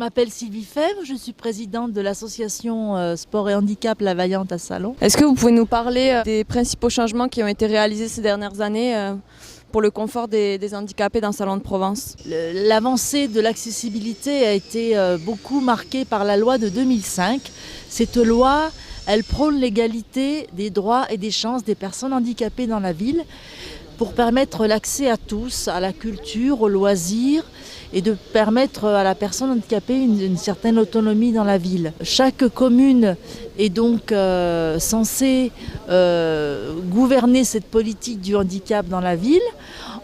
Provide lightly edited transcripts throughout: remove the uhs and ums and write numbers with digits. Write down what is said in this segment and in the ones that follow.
m'appelle Sylvie Fèvre, je suis présidente de l'association Sport et Handicap La Vaillante à Salon. Est-ce que vous pouvez nous parler des principaux changements qui ont été réalisés ces dernières années pour le confort des handicapés dans Salon de Provence? L'avancée de l'accessibilité a été beaucoup marquée par la loi de 2005. Cette loi, elle prône l'égalité des droits et des chances des personnes handicapées dans la ville pour permettre l'accès à tous, à la culture, aux loisirs et de permettre à la personne handicapée une certaine autonomie dans la ville. Chaque commune est donc censée gouverner cette politique du handicap dans la ville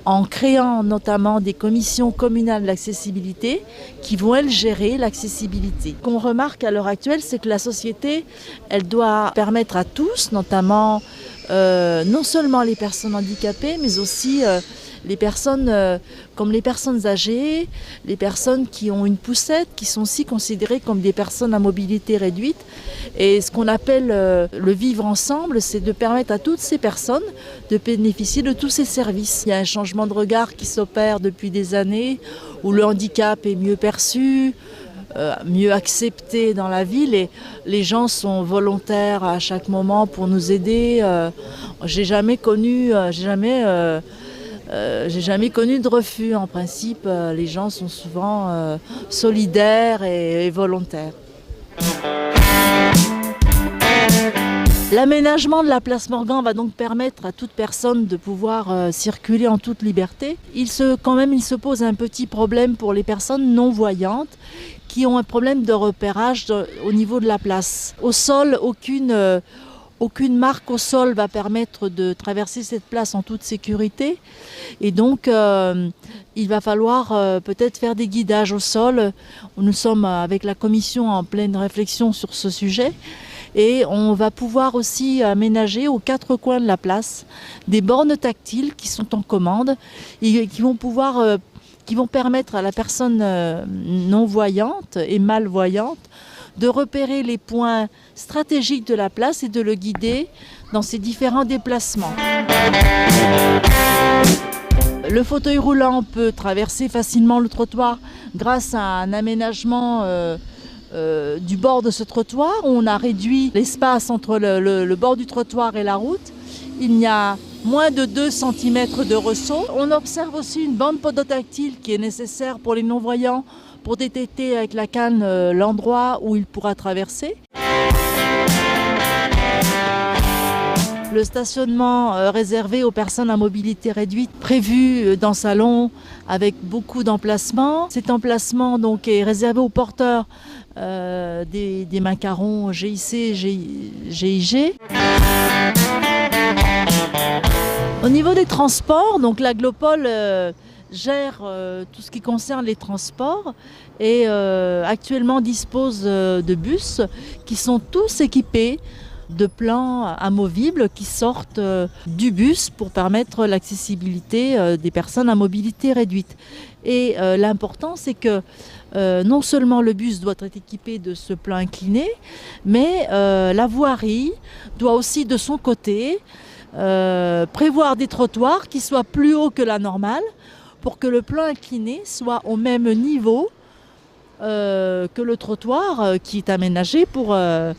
en créant notamment des commissions communales d'accessibilité qui vont, elles, gérer l'accessibilité. Ce qu'on remarque à l'heure actuelle, c'est que la société, elle doit permettre à tous, notamment non seulement les personnes handicapées, mais aussi les personnes comme les personnes âgées, les personnes qui ont une poussette, qui sont aussi considérées comme des personnes à mobilité réduite. Et ce qu'on appelle le vivre ensemble, c'est de permettre à toutes ces personnes de bénéficier de tous ces services. Il y a un changement de regard qui s'opère depuis des années, où le handicap est mieux perçu, mieux accepté dans la ville et les gens sont volontaires à chaque moment pour nous aider. J'ai jamais connu de refus. En principe, les gens sont souvent solidaires et volontaires. L'aménagement de la place Morgan va donc permettre à toute personne de pouvoir circuler en toute liberté. Il se pose un petit problème pour les personnes non-voyantes qui ont un problème de repérage au niveau de la place. Au sol, aucune marque au sol va permettre de traverser cette place en toute sécurité. Et donc, il va falloir peut-être faire des guidages au sol. Nous sommes avec la commission en pleine réflexion sur ce sujet. Et on va pouvoir aussi aménager aux quatre coins de la place des bornes tactiles qui sont en commande et qui vont permettre à la personne non-voyante et malvoyante de repérer les points stratégiques de la place et de le guider dans ses différents déplacements. Le fauteuil roulant peut traverser facilement le trottoir grâce à un aménagement du bord de ce trottoir. On a réduit l'espace entre le bord du trottoir et la route. Il y a moins de 2 cm de ressaut. On observe aussi une bande podotactile qui est nécessaire pour les non-voyants pour détecter avec la canne l'endroit où il pourra traverser. Le stationnement réservé aux personnes à mobilité réduite, prévu dans Salon avec beaucoup d'emplacements. Cet emplacement donc, est réservé aux porteurs des macarons GIC et GIG. Au niveau des transports, donc l'Aglopole gère tout ce qui concerne les transports et actuellement dispose de bus qui sont tous équipés de plans amovibles qui sortent du bus pour permettre l'accessibilité des personnes à mobilité réduite. Et l'important, c'est que non seulement le bus doit être équipé de ce plan incliné, mais la voirie doit aussi de son côté prévoir des trottoirs qui soient plus hauts que la normale pour que le plan incliné soit au même niveau que le trottoir qui est aménagé pour la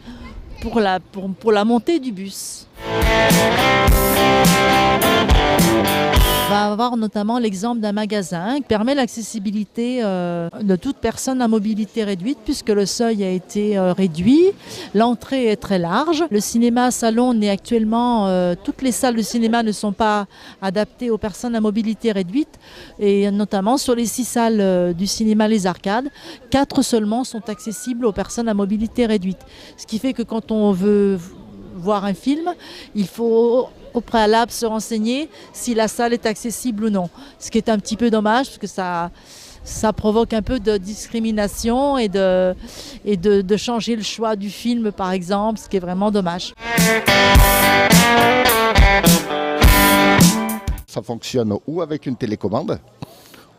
montée du bus. On va avoir notamment l'exemple d'un magasin qui permet l'accessibilité de toute personne à mobilité réduite puisque le seuil a été réduit. L'entrée est très large. Le cinéma Salon n'est actuellement... toutes les salles de cinéma ne sont pas adaptées aux personnes à mobilité réduite et notamment sur les 6 salles du cinéma Les Arcades, 4 seulement sont accessibles aux personnes à mobilité réduite. Ce qui fait que quand on veut voir un film, il faut au préalable se renseigner si la salle est accessible ou non. Ce qui est un petit peu dommage parce que ça provoque un peu de discrimination et de changer le choix du film par exemple, ce qui est vraiment dommage. Ça fonctionne ou avec une télécommande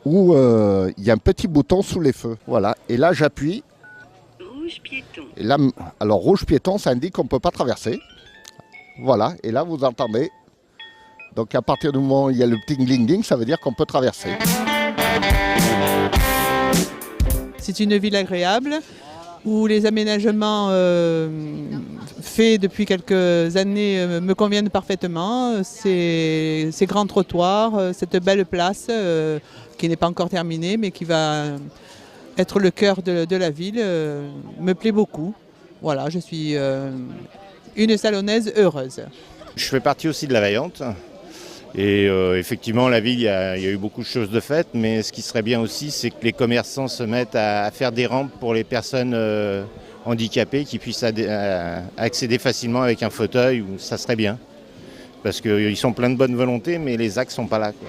ou il y a un petit bouton sous les feux. Voilà. Et là j'appuie. Rouge piéton. Et là, alors rouge piéton, ça indique qu'on ne peut pas traverser. Voilà, et là vous entendez. Donc à partir du moment où il y a le petit ding-ding, ça veut dire qu'on peut traverser. C'est une ville agréable où les aménagements faits depuis quelques années me conviennent parfaitement. Ces grands trottoirs, cette belle place qui n'est pas encore terminée mais qui va être le cœur de la ville me plaît beaucoup. Voilà, je suis une Salonnaise heureuse. Je fais partie aussi de la Vaillante. Et effectivement, la ville, il y a eu beaucoup de choses de faites, mais ce qui serait bien aussi, c'est que les commerçants se mettent à faire des rampes pour les personnes handicapées qui puissent accéder facilement avec un fauteuil, ça serait bien. Parce qu'ils sont pleins de bonne volonté, mais les axes ne sont pas là, quoi.